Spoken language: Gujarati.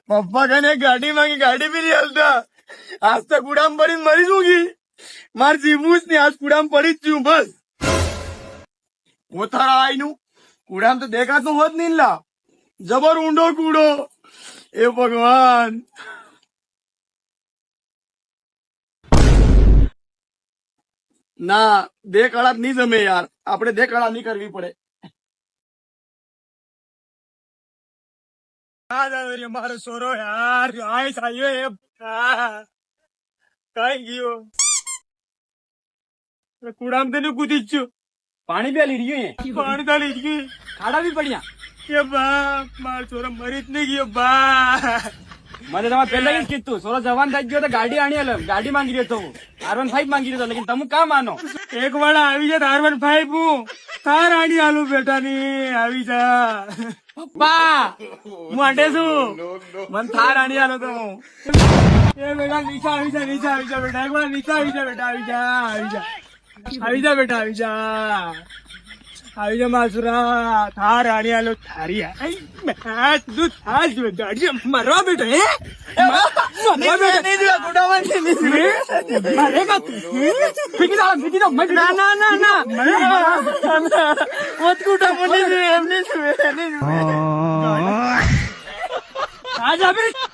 પપ્પા કને ગાડી માંગી ગાડી બી નહીં હાલતા. આજ તો કુડામ પડીને મરી જુંગી. માર જીવું જ નહીં, આજ કુડામ પડી જ છું બસ. કોથારા આઈનું કુડામ તો દેખાતું હોત નહીં લા. જબર ઊંડો કૂડો. એ ભગવાન. ના, બે કળા જ નહીં જમે યાર. આપણે બે કળા નહીં કરવી પડે. મારો છોરો યાર આઈ આવ્યો કઈ ગયો કુડામ તેને કૂદી જ છું. પાણી બે લીધી ગયું પાણી તો લઈ ગયું. ખાડા બી પડ્યા. એ બા મારો છોરો મરી જ નહીં ગયો બા. મને તમારે પહેલા જ કીધું સોરો જવાન થઈ ગયો તો ગાડી આણી આલે ગાડી માંગી રહ્યો તો R15 માંગી રહ્યો લેકિન તમે કા માનો એક વાળા આવી જા R15 હું તાર આડી આલુ બેટા ની આવી જા પપ્પા હું આટે છું મન થાર આડી આલો તો એ બેટા નીચે આવી જા બેટા એક વાર નીચે આવી જા બેટા આવી જા બેટા આવી જા માસુરા થાર આડી આલો થારી તું થાર જો ગાડી મરવા બેટો હે ના